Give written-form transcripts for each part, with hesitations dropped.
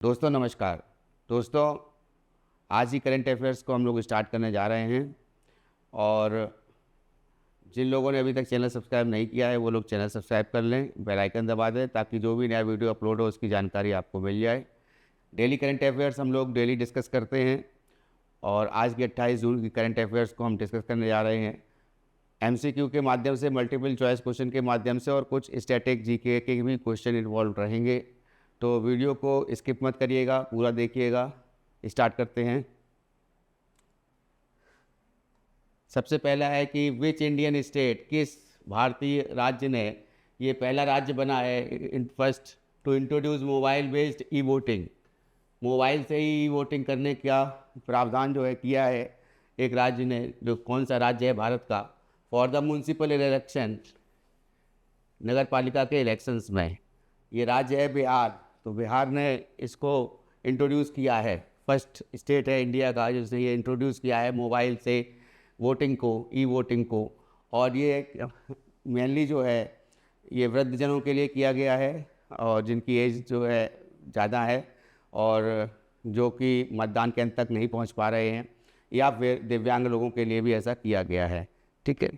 दोस्तों नमस्कार। दोस्तों, आज ही करंट अफेयर्स को हम लोग स्टार्ट करने जा रहे हैं और जिन लोगों ने अभी तक चैनल सब्सक्राइब नहीं किया है वो लोग चैनल सब्सक्राइब कर लें, बेल आइकन दबा दें ताकि जो भी नया वीडियो अपलोड हो उसकी जानकारी आपको मिल जाए। डेली करंट अफेयर्स हम लोग डेली डिस्कस करते हैं और आज की 28 जून की करंट अफेयर्स को हम डिस्कस करने जा रहे हैं एमसीक्यू के माध्यम से, मल्टीपल चॉइस क्वेश्चन के माध्यम से और कुछ स्टैटिक जीके के भी क्वेश्चन इन्वॉल्व रहेंगे। तो वीडियो को स्किप मत करिएगा, पूरा देखिएगा। स्टार्ट करते हैं। सबसे पहला है कि विच इंडियन स्टेट, किस भारतीय राज्य ने ये पहला राज्य बना है in first to introduce mobile based e voting. Mobile से ही वोटिंग करने का प्रावधान जो है किया है एक राज्य ने। जो कौन सा राज्य है भारत का? फॉर द म्यूनसिपल इलेक्शन, नगर पालिका के इलेक्शंस में। ये राज्य है बिहार। तो बिहार ने इसको इंट्रोड्यूस किया है, फर्स्ट स्टेट है इंडिया का जिसने ये इंट्रोड्यूस किया है मोबाइल से वोटिंग को, ई वोटिंग को। और ये मेनली जो है ये वृद्धजनों के लिए किया गया है और जिनकी एज जो है ज़्यादा है और जो कि मतदान केंद्र तक नहीं पहुंच पा रहे हैं, या फिर दिव्यांग लोगों के लिए भी ऐसा किया गया है। ठीक है,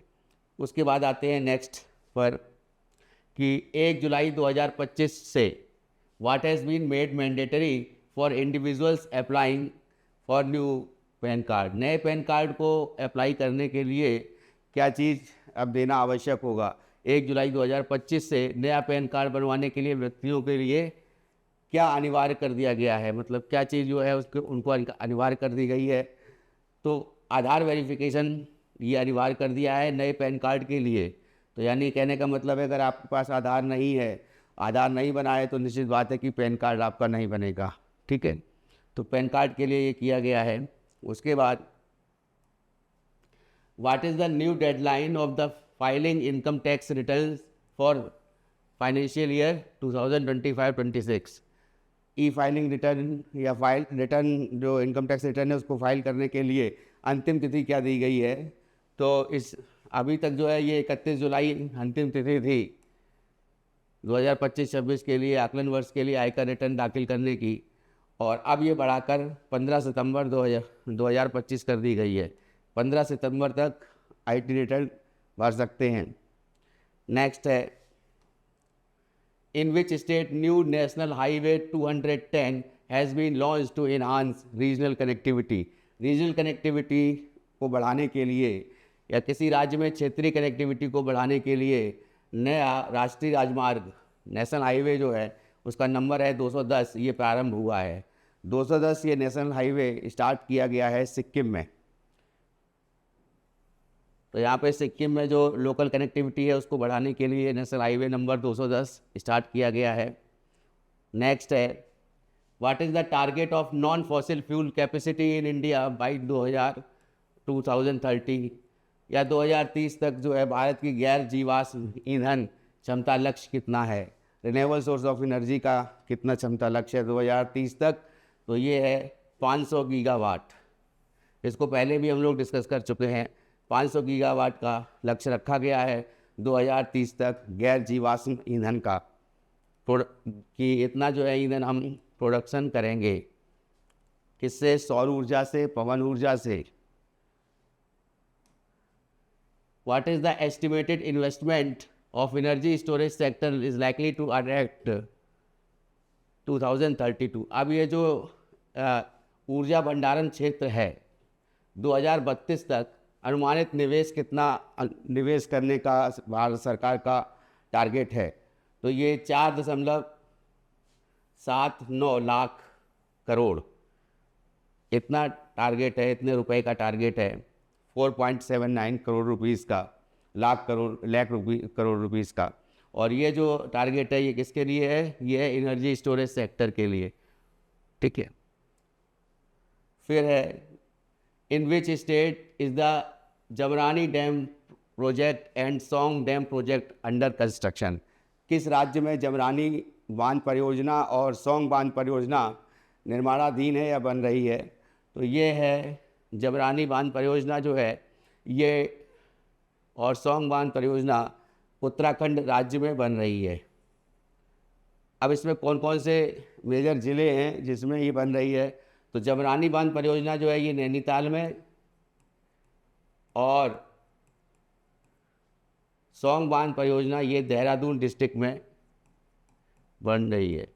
उसके बाद आते हैं नेक्स्ट पर कि 1 जुलाई 2025 से what has been made mandatory for individuals applying for new PAN card. नए पैन कार्ड को अप्लाई करने के लिए क्या चीज़ अब देना आवश्यक होगा? 1 जुलाई 2025 से नया पैन कार्ड बनवाने के लिए व्यक्तियों के लिए क्या अनिवार्य कर दिया गया है, मतलब क्या चीज़ जो है उसको उनको अनिवार्य कर दी गई है। तो आधार वेरिफिकेशन ये अनिवार्य कर दिया है नए पैन कार्ड के लिए। तो यानी कहने का मतलब है अगर आपके पास आधार नहीं है, आधार नहीं बना है, तो निश्चित बात है कि पैन कार्ड आपका नहीं बनेगा। ठीक है, तो पैन कार्ड के लिए ये किया गया है। उसके बाद what is the new deadline of the filing income tax return for financial year 2025-26। E filing return या फाइल रिटर्न, जो इनकम टैक्स रिटर्न है उसको फाइल करने के लिए अंतिम तिथि क्या दी गई है? तो इस अभी तक जो है ये 31 जुलाई अंतिम तिथि थी 2025-26 के लिए, आकलन वर्ष के लिए आयकर रिटर्न दाखिल करने की, और अब ये बढ़ाकर 15 सितंबर 2025 कर दी गई है। 15 सितंबर तक आईटी रिटर्न भर सकते हैं। नेक्स्ट है in which state new national highway 210 has been launch to enhance regional connectivity. Regional connectivity को बढ़ाने के लिए या किसी राज्य में क्षेत्रीय कनेक्टिविटी को बढ़ाने के लिए नया राष्ट्रीय राजमार्ग, नेशनल हाईवे जो है उसका नंबर है 210, ये प्रारंभ हुआ है। 210 ये नेशनल हाईवे स्टार्ट किया गया है सिक्किम में। तो यहाँ पे सिक्किम में जो लोकल कनेक्टिविटी है उसको बढ़ाने के लिए नेशनल हाईवे नंबर 210 स्टार्ट किया गया है। नेक्स्ट है what is the target of non fossil fuel capacity in India by 2030 या 2030 तक जो है भारत की गैर जीवाश्म ईंधन क्षमता लक्ष्य कितना है? रिन्यूएबल सोर्स ऑफ एनर्जी का कितना क्षमता लक्ष्य है 2030 तक? तो ये है 500 गीगावाट। इसको पहले भी हम लोग डिस्कस कर चुके हैं। 500 गीगावाट का लक्ष्य रखा गया है 2030 तक गैर जीवाश्म ईंधन का, कि इतना जो है ईंधन हम प्रोडक्शन करेंगे। किससे? सौर ऊर्जा से, पवन ऊर्जा से। What is the estimated investment of energy storage sector is likely to attract 2032? अब ये जो ऊर्जा भंडारण क्षेत्र है 2032 तक अनुमानित निवेश कितना निवेश करने का भारत सरकार का टारगेट है? तो ये 4.79 लाख करोड़ इतना टारगेट है, इतने रुपए का टारगेट है। 4.79 करोड़ रुपीस का, लाख करोड़ रुपीस का। और ये जो टारगेट है ये किसके लिए है? ये है एनर्जी स्टोरेज सेक्टर के लिए। ठीक है, फिर है in which state is the Jamrani dam project and Song dam project under construction. किस राज्य में जमरानी बांध परियोजना और सोंग बांध परियोजना निर्माणाधीन है या बन रही है? तो ये है जमरानी बांध परियोजना जो है ये, और सोंग बांध परियोजना उत्तराखंड राज्य में बन रही है। अब इसमें कौन कौन से मेजर ज़िले हैं जिसमें ये बन रही है, तो जमरानी बांध परियोजना जो है ये नैनीताल में, और सौंग बांध परियोजना ये देहरादून डिस्ट्रिक्ट में बन रही है।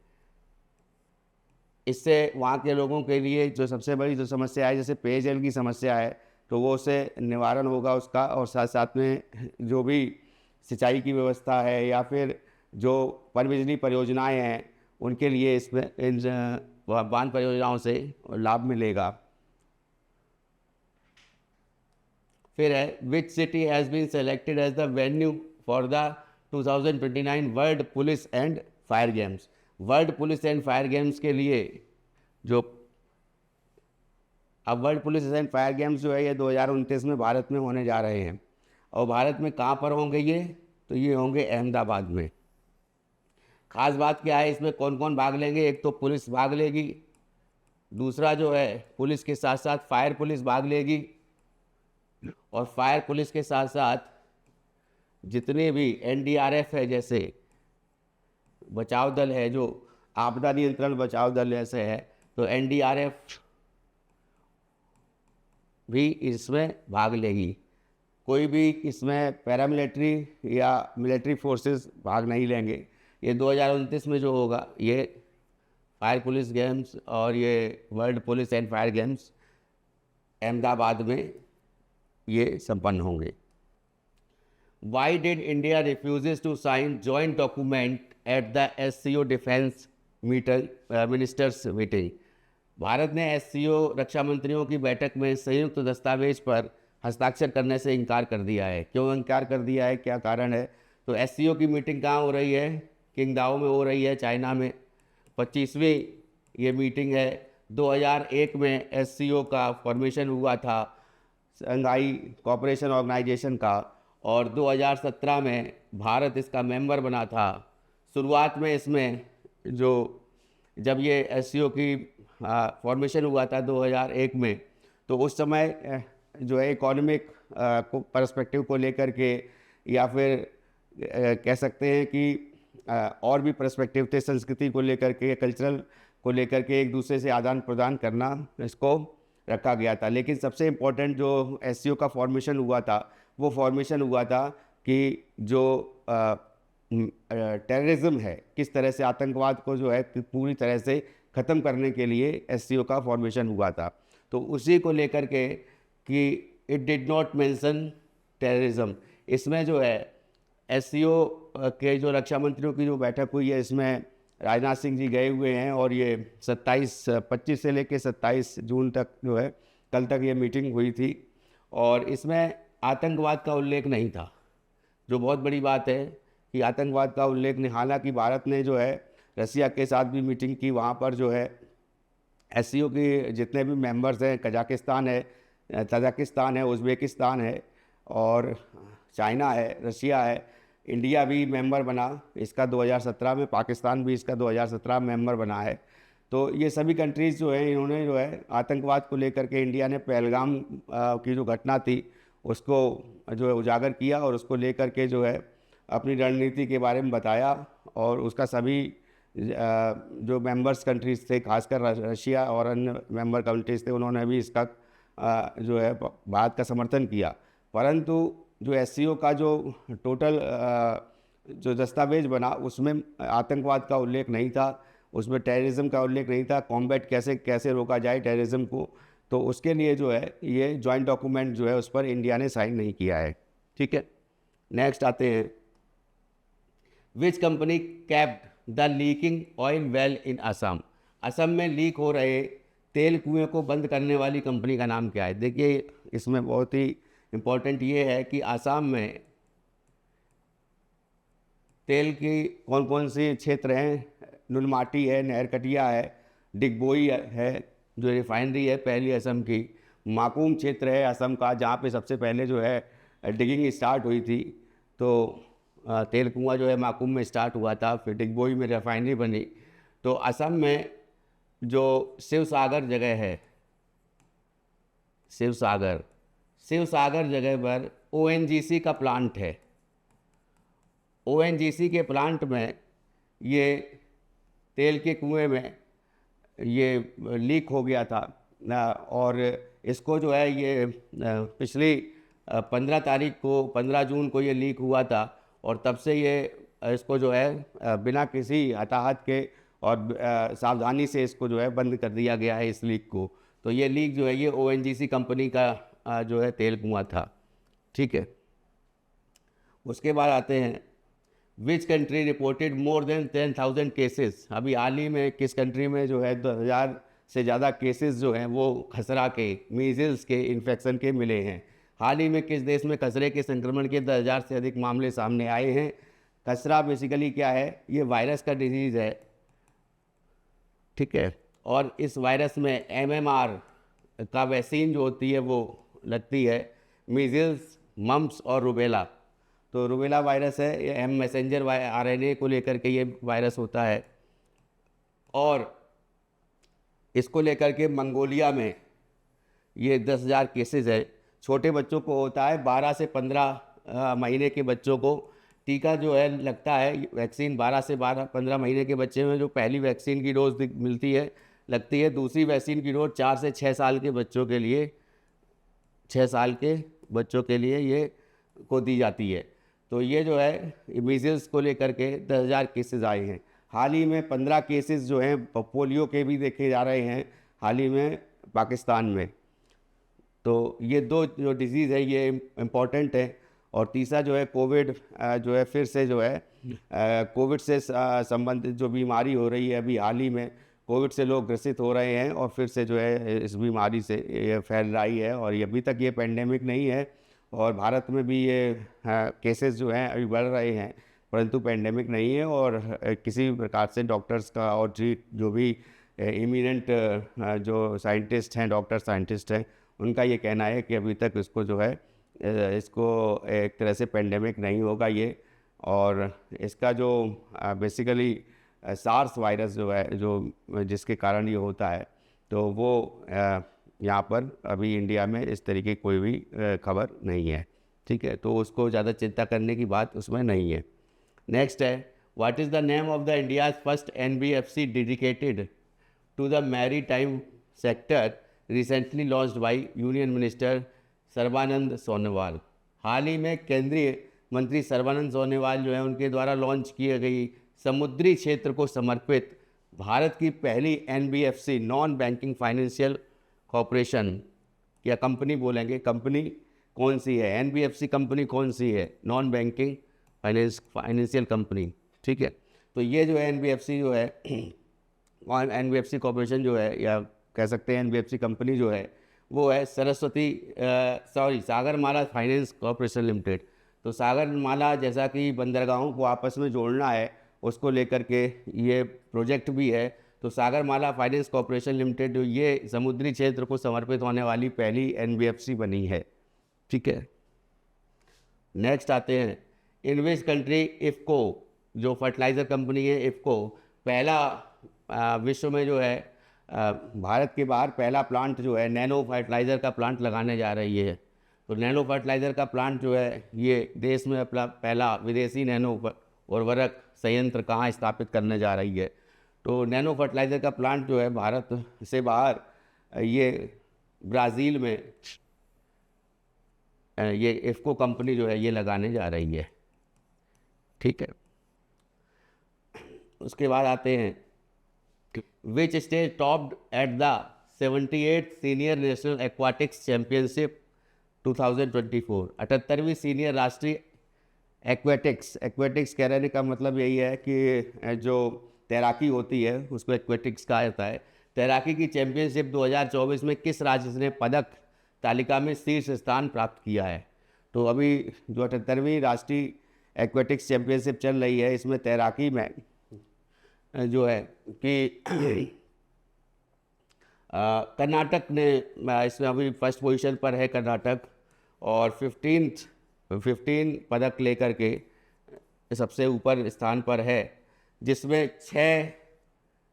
इससे वहाँ के लोगों के लिए जो सबसे बड़ी जो समस्या है, जैसे पेयजल की समस्या है, तो वो उससे निवारण होगा उसका, और साथ साथ में जो भी सिंचाई की व्यवस्था है या फिर जो पनबिजली परियोजनाएं हैं उनके लिए इसमें इन बांध परियोजनाओं से लाभ मिलेगा। फिर है which city has been selected as the venue for the 2029 world police and fire games. World police and fire games के लिए जो अब world police and fire games जो है ये 2029 में भारत में होने जा रहे हैं। और भारत में कहाँ पर होंगे ये, तो ये होंगे अहमदाबाद में। खास बात क्या है, इसमें कौन कौन भाग लेंगे, एक तो पुलिस भाग लेगी, दूसरा जो है पुलिस के साथ साथ फायर पुलिस भाग लेगी, और फायर पुलिस के साथ साथ जितने भी एनडीआरएफ है, जैसे बचाव दल है, जो आपदा नियंत्रण बचाव दल ऐसे है, तो एनडीआरएफ भी इसमें भाग लेगी। कोई भी इसमें पैरामिलिट्री या मिलिट्री फोर्सेस भाग नहीं लेंगे। ये 2029 में जो होगा ये फायर पुलिस गेम्स और ये world police and fire games Ahmedabad में ये संपन्न होंगे। Why did India refuses to sign joint document at the SCO defence ministers meeting? Bharat ने SCO रक्षा मंत्रियों की बैठक में संयुक्त दस्तावेज पर हस्ताक्षर करने से इनकार कर दिया है। क्यों इनकार कर दिया है, क्या कारण है? तो SCO की मीटिंग कहाँ हो रही है? किंगदाओ में हो रही है, चाइना में। 25वीं ये मीटिंग है। 2001 में SCO का फॉर्मेशन हुआ था, शंघाई कोऑपरेशन ऑर्गेनाइजेशन का, और 2017 में भारत इसका मेंबर बना था। शुरुआत में इसमें जब ये SCO की फॉर्मेशन हुआ था 2001 में, तो उस समय जो है इकोनॉमिक पर्सपेक्टिव को लेकर के, या फिर कह सकते हैं कि और भी पर्सपेक्टिव थे, संस्कृति को लेकर के, कल्चरल को लेकर के एक दूसरे से आदान प्रदान करना इसको रखा गया था। लेकिन सबसे इम्पोर्टेंट जो SCO का फॉर्मेशन हुआ था, वो फॉर्मेशन हुआ था कि जो टेररिज्म है, किस तरह से आतंकवाद को जो है पूरी तरह से ख़त्म करने के लिए SCO का फॉर्मेशन हुआ था। तो उसी को लेकर के कि it did not mention terrorism, इसमें जो है SCO के जो रक्षा मंत्रियों की जो बैठक हुई है, इसमें राजनाथ सिंह जी गए हुए हैं, और ये 25 से लेकर 27 जून तक जो है, कल तक ये मीटिंग हुई थी, और इसमें आतंकवाद का उल्लेख नहीं था, जो बहुत बड़ी बात है कि आतंकवाद का उल्लेख नहीं। हालांकि भारत ने जो है रसिया के साथ भी मीटिंग की, वहाँ पर जो है SCO की जितने भी मेंबर्स हैं, कजाकिस्तान है, तजाकिस्तान है, उज़्बेकिस्तान है, और चाइना है, रशिया है, इंडिया भी मेंबर बना इसका 2017 में, पाकिस्तान भी इसका 2017 में मेंबर बना है। तो ये सभी कंट्रीज़ जो हैं, इन्होंने जो है आतंकवाद को लेकर के, इंडिया ने पहलगाम की जो घटना थी उसको जो है उजागर किया, और उसको लेकर के जो है अपनी रणनीति के बारे में बताया, और उसका सभी जो मेंबर्स कंट्रीज़ थे, खासकर रशिया और अन्य मेंबर कंट्रीज़ थे, उन्होंने भी इसका जो है भारत का समर्थन किया। परंतु जो SCO का जो टोटल जो दस्तावेज बना, उसमें आतंकवाद का उल्लेख नहीं था, उसमें टेररिज्म का उल्लेख नहीं था, कॉम्बैट कैसे रोका जाए टेररिज्म को। तो उसके लिए जो है ये जॉइंट डॉक्यूमेंट जो है उस पर इंडिया ने साइन नहीं किया है। ठीक है, नेक्स्ट आते हैं। Which company capped the leaking oil well in Assam? Assam में लीक हो रहे तेल कुएं को बंद करने वाली कंपनी का नाम क्या है? देखिए, इसमें बहुत ही इम्पोर्टेंट ये है कि आसाम में तेल की कौन कौन सी क्षेत्र हैं। नुलमाटी है, नहरकटिया है, डिगबोई है जो रिफाइनरी है पहली असम की, माकूम क्षेत्र है असम का जहाँ पे सबसे पहले जो है डिगिंग स्टार्ट हुई थी। तो तेल कुआं जो है माकूम में स्टार्ट हुआ था, फिर डिगबोई में रिफाइनरी बनी। तो असम में जो शिव सागर जगह है, शिव सागर जगह पर ONGC का प्लांट है। ONGC के प्लांट में ये तेल के कुएं में ये लीक हो गया था और इसको जो है ये पिछली 15 जून को ये लीक हुआ था और तब से ये इसको जो है बिना किसी हताहत के और सावधानी से इसको जो है बंद कर दिया गया है इस लीक को। तो ये लीक जो है ये ONGC कंपनी का जो है तेल कुआं था, ठीक है। उसके बाद आते हैं which country reported more than 10,000 cases. अभी हाल ही में किस कंट्री में जो है 10,000 से ज़्यादा केसेस जो हैं वो खसरा के, मीज़ल्स के इन्फेक्शन के मिले हैं। हाल ही में किस देश में खसरे के संक्रमण के 10,000 से अधिक मामले सामने आए हैं। खसरा बेसिकली क्या है, ये वायरस का डिजीज़ है, ठीक है। और इस वायरस में MMR का वैक्सीन जो होती है वो लगती है, मीज़ल्स, मम्प्स और रुबेला। तो रुबेला वायरस है, ये मैसेंजर RNA को लेकर के ये वायरस होता है और इसको लेकर के मंगोलिया में ये 10,000 केसेस है। छोटे बच्चों को होता है, 12 से 15 महीने के बच्चों को टीका जो है लगता है, वैक्सीन 12 से 15 महीने के बच्चे में जो पहली वैक्सीन की डोज मिलती है लगती है। दूसरी वैक्सीन की डोज 4 से 6 साल के बच्चों के लिए 6 साल के बच्चों के लिए ये को दी जाती है। तो ये जो है मीज़ल्स को लेकर के 10,000 केसेस आए हैं। हाल ही में 15 केसेस जो हैं पोलियो के भी देखे जा रहे हैं हाल ही में पाकिस्तान में। तो ये दो जो डिज़ीज़ है ये इम्पॉर्टेंट है। और तीसरा जो है कोविड जो है फिर से जो है कोविड से संबंधित जो बीमारी हो रही है, अभी हाल ही में कोविड से लोग ग्रसित हो रहे हैं और फिर से जो है इस बीमारी से ये फैल रही है। और अभी तक ये पेंडेमिक नहीं है और भारत में भी ये केसेस जो हैं अभी बढ़ रहे हैं, परंतु पेंडेमिक नहीं है। और किसी प्रकार से डॉक्टर्स का और जो भी इमिनेंट जो साइंटिस्ट हैं, डॉक्टर साइंटिस्ट हैं, उनका ये कहना है कि अभी तक इसको जो है इसको एक तरह से पेंडेमिक नहीं होगा ये। और इसका जो बेसिकली सार्स वायरस जो है जो जिसके कारण ये होता है, तो वो यहाँ पर अभी इंडिया में इस तरीके की कोई भी खबर नहीं है, ठीक है। तो उसको ज़्यादा चिंता करने की बात उसमें नहीं है। नेक्स्ट है, what is the name of the India's first NBFC dedicated to the maritime sector recently launched by union minister Sarbananda Sonowal. हाल ही में केंद्रीय मंत्री सर्बानंद सोनोवाल जो है उनके द्वारा लॉन्च की गई समुद्री क्षेत्र को समर्पित भारत की पहली NBFC, non banking financial corporation या कंपनी बोलेंगे, कंपनी कौन सी है, NBFC कंपनी कौन सी है, नॉन बैंकिंग फाइनेंशियल कंपनी, ठीक है। तो ये जो है NBFC जो है NBFC कॉरपोरेशन जो है, या कह सकते हैं NBFC कंपनी जो है वो है सागरमाला फाइनेंस कॉरपोरेशन लिमिटेड। तो सागरमाला जैसा कि बंदरगाहों को आपस में जोड़ना है, उसको लेकर के ये प्रोजेक्ट भी है। तो सागरमाला फाइनेंस कॉरपोरेशन लिमिटेड जो ये समुद्री क्षेत्र को समर्पित होने वाली पहली NBFC बनी है, ठीक है। नेक्स्ट आते हैं, इन विच कंट्री इफ़को, जो फर्टिलाइज़र कंपनी है इफ़को, पहला विश्व में जो है भारत के बाहर पहला प्लांट जो है नैनो फर्टिलाइज़र का प्लांट लगाने जा रही है। तो नैनो फर्टिलाइज़र का प्लांट जो है ये देश में अपना पहला विदेशी नैनो उर्वरक संयंत्र कहाँ स्थापित करने जा रही है। तो नैनो फर्टिलाइज़र का प्लांट जो है भारत से बाहर ये ब्राज़ील में ये इफ़को कंपनी जो है ये लगाने जा रही है, ठीक है। उसके बाद आते हैं, which state topped at the 78th senior national aquatics championship 2024। 78वीं सीनियर राष्ट्रीय एक्वेटिक्स कहने का मतलब यही है कि जो तैराकी होती है उसको एक्वेटिक्स कहा जाता है। तैराकी की चैम्पियनशिप 2024 में किस राज्य ने पदक तालिका में शीर्ष स्थान प्राप्त किया है। तो अभी जो 78वीं राष्ट्रीय एक्वेटिक्स चैम्पियनशिप चल रही है, इसमें तैराकी में जो है कि कर्नाटक ने इसमें अभी फर्स्ट पोजीशन पर है कर्नाटक, और 15 पदक लेकर के सबसे ऊपर स्थान पर है, जिसमें 6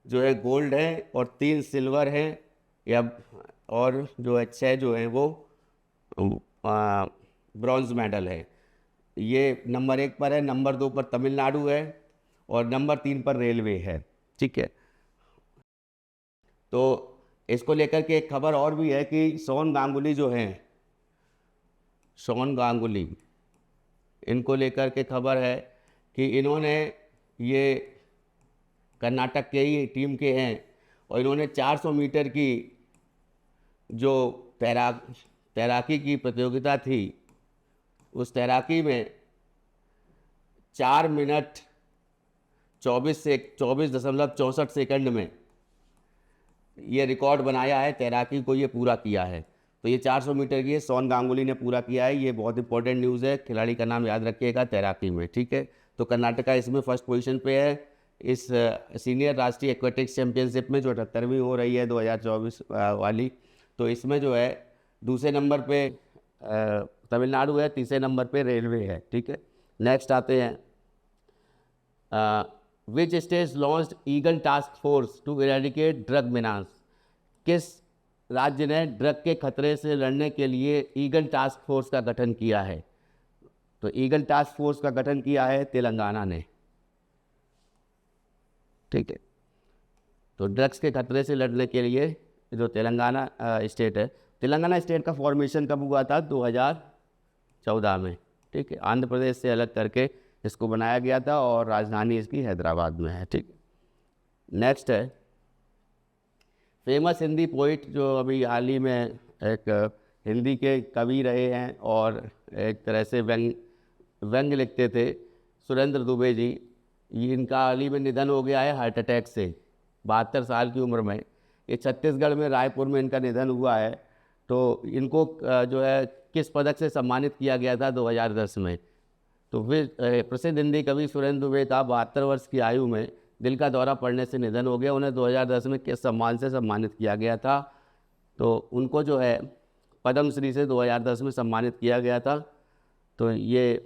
जो है गोल्ड हैं और 3 सिल्वर हैं, या और जो है 6 जो हैं वो ब्रॉन्ज मेडल है। ये नंबर 1 पर है, नंबर 2 पर तमिलनाडु है और नंबर 3 पर रेलवे है। ठीक है। तो इसको लेकर के एक खबर और भी है कि सोन गांगुली जो हैं, सोन गांगुली, इनको लेकर के खबर है कि इन्होंने, ये कर्नाटक के ही टीम के हैं, और इन्होंने 400 मीटर की जो तैराकी की प्रतियोगिता थी, उस तैराकी में 4 मिनट 24.64 सेकंड में ये रिकॉर्ड बनाया है, तैराकी को ये पूरा किया है। तो ये 400 मीटर की सोन गांगुली ने पूरा किया है। ये बहुत इंपॉर्टेंट न्यूज़ है, खिलाड़ी का नाम याद रखिएगा तैराकी में, ठीक है। तो कर्नाटका इसमें फर्स्ट पोजीशन पे है इस सीनियर राष्ट्रीय एक्वेटिक्स चैंपियनशिप में, जो 78वीं हो रही है 2024 वाली। तो इसमें जो है दूसरे नंबर पे तमिलनाडु है, तीसरे नंबर पे रेलवे है, ठीक है। नेक्स्ट आते हैं, which state launched Eagle Task Force to eradicate drug menace. किस राज्य ने ड्रग के खतरे से लड़ने के लिए ईगल टास्क फोर्स का गठन किया है? तो ईगल टास्क फोर्स का गठन किया है तेलंगाना ने, ठीक है। तो ड्रग्स के खतरे से लड़ने के लिए जो तेलंगाना स्टेट है, तेलंगाना स्टेट का फॉर्मेशन कब हुआ था? 2014 में, ठीक है। आंध्र प्रदेश से अलग करके इसको बनाया गया था और राजधानी इसकी हैदराबाद में है, ठीक है। नेक्स्ट है, फेमस हिंदी पोइट जो अभी हाल ही में एक हिंदी के कवि रहे हैं और एक तरह से व्यंग लिखते थे, सुरेंद्र दुबे जी, इनका हाल ही में निधन हो गया है हार्ट अटैक से, 72 साल की उम्र में। ये छत्तीसगढ़ में रायपुर में इनका निधन हुआ है। तो इनको जो है किस पदक से सम्मानित किया गया था 2010 में? तो फिर प्रसिद्ध हिंदी कवि सुरेंद्र दुबे का 72 वर्ष की आयु में दिल का दौरा पड़ने से निधन हो गया। उन्हें 2010 में किस सम्मान से सम्मानित किया गया था? तो उनको जो है पद्मश्री से 2010 में सम्मानित किया गया था। तो ये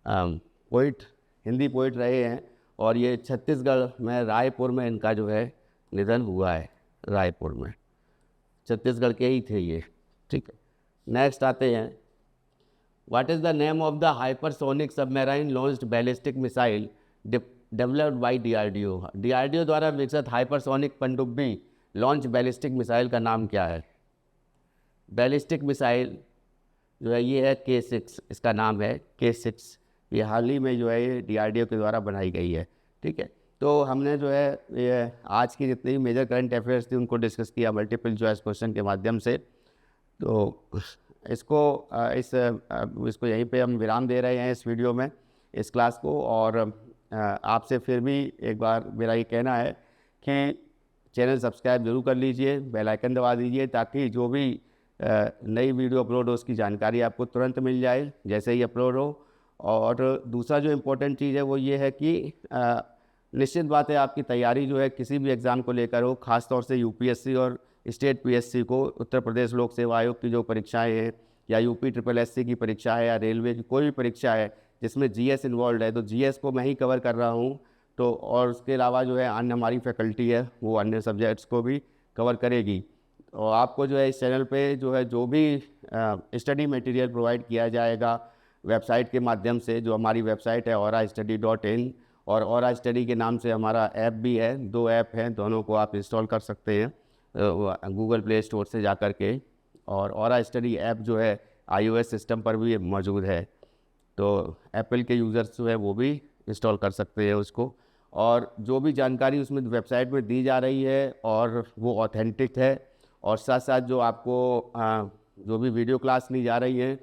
पोइट, हिंदी पोइट रहे हैं और ये छत्तीसगढ़ में रायपुर में इनका जो है निधन हुआ है, रायपुर में, छत्तीसगढ़ के ही थे ये, ठीक है। नेक्स्ट आते हैं, what is the name of the hypersonic submarine launched ballistic missile developed by DRDO. DRDO द्वारा विकसित हाइपरसोनिक पनडुब्बी लॉन्च बैलिस्टिक मिसाइल का नाम क्या है? बैलिस्टिक मिसाइल जो है ये है K6, इसका नाम है K6। ये हाल ही में जो है ये डीआरडीओ के द्वारा बनाई गई है, ठीक है। तो हमने जो है ये आज की जितनी मेजर करंट अफेयर्स थी उनको डिस्कस किया मल्टीपल चॉइस क्वेश्चन के माध्यम से। तो इसको यहीं पे हम विराम दे रहे हैं इस वीडियो में, इस क्लास को। और आपसे फिर भी एक बार मेरा ये कहना है कि चैनल सब्सक्राइब जरूर कर लीजिए, बेल आइकन दबा दीजिए, ताकि जो भी नई वीडियो अपलोड हो उसकी जानकारी आपको तुरंत मिल जाए जैसे ही अपलोड हो। और दूसरा जो इम्पोर्टेंट चीज़ है वो ये है कि निश्चित बात है आपकी तैयारी जो है किसी भी एग्ज़ाम को लेकर हो, ख़ास तौर से यूपीएससी और स्टेट पीएससी को, उत्तर प्रदेश लोक सेवा आयोग की जो परीक्षाएं हैं, या यूपी SSSC की परीक्षा है, या रेलवे की कोई भी परीक्षा है जिसमें जीएस इन्वॉल्व है, तो जीएस को मैं ही कवर कर रहा हूँ। तो और उसके अलावा जो है अन्य हमारी फैकल्टी है वो अन्य सब्जेक्ट्स को भी कवर करेगी। और आपको जो है इस चैनल पे जो है जो भी स्टडी मटेरियल प्रोवाइड किया जाएगा वेबसाइट के माध्यम से, जो हमारी वेबसाइट है aurastudy.in, और ऑरा स्टडी के नाम से हमारा ऐप भी है, 2 ऐप हैं, दोनों को आप इंस्टॉल कर सकते हैं गूगल प्ले स्टोर से जा कर के। और ऑरा स्टडी ऐप जो है iOS सिस्टम पर भी मौजूद है, तो एप्पल के यूज़र्स जो है वो भी इंस्टॉल कर सकते हैं उसको। और जो भी जानकारी उसमें वेबसाइट में दी जा रही है और वो ऑथेंटिक है, और साथ साथ जो आपको जो भी वीडियो क्लास ली जा रही है,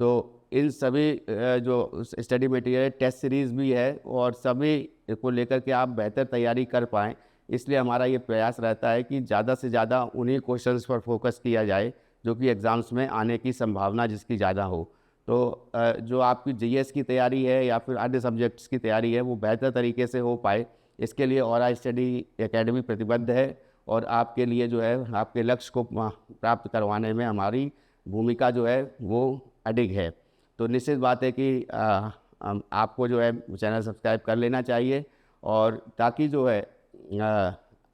तो इन सभी जो स्टडी मटेरियल टेस्ट सीरीज़ भी है, और सभी को लेकर के आप बेहतर तैयारी कर पाएँ, इसलिए हमारा ये प्रयास रहता है कि ज़्यादा से ज़्यादा उन्हीं क्वेश्चंस पर फोकस किया जाए जो कि एग्ज़ाम्स में आने की संभावना जिसकी ज़्यादा हो। तो जो आपकी जीएस की तैयारी है या फिर अन्य सब्जेक्ट्स की तैयारी है वो बेहतर तरीके से हो पाए, इसके लिए ऑरा स्टडी एकेडमी प्रतिबद्ध है, और आपके लिए जो है आपके लक्ष्य को प्राप्त करवाने में हमारी भूमिका जो है वो अडिग है। तो निश्चित बात है कि आपको जो है चैनल सब्सक्राइब कर लेना चाहिए, और ताकि जो है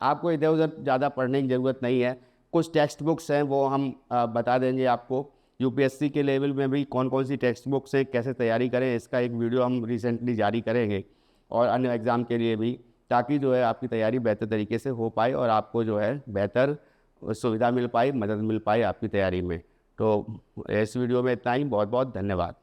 आपको इधर उधर ज़्यादा पढ़ने की ज़रूरत नहीं है। कुछ टेक्स्ट बुक्स हैं वो हम बता देंगे आपको, यूपीएससी के लेवल में भी कौन कौन सी टेक्स्ट बुक्स से कैसे तैयारी करें, इसका एक वीडियो हम रिसेंटली जारी करेंगे, और अन्य एग्ज़ाम के लिए भी। ताकि जो है आपकी तैयारी बेहतर तरीके से हो पाए और आपको जो है बेहतर सुविधा मिल पाए, मदद मिल पाए आपकी तैयारी में। तो इस वीडियो में इतना ही। बहुत बहुत धन्यवाद।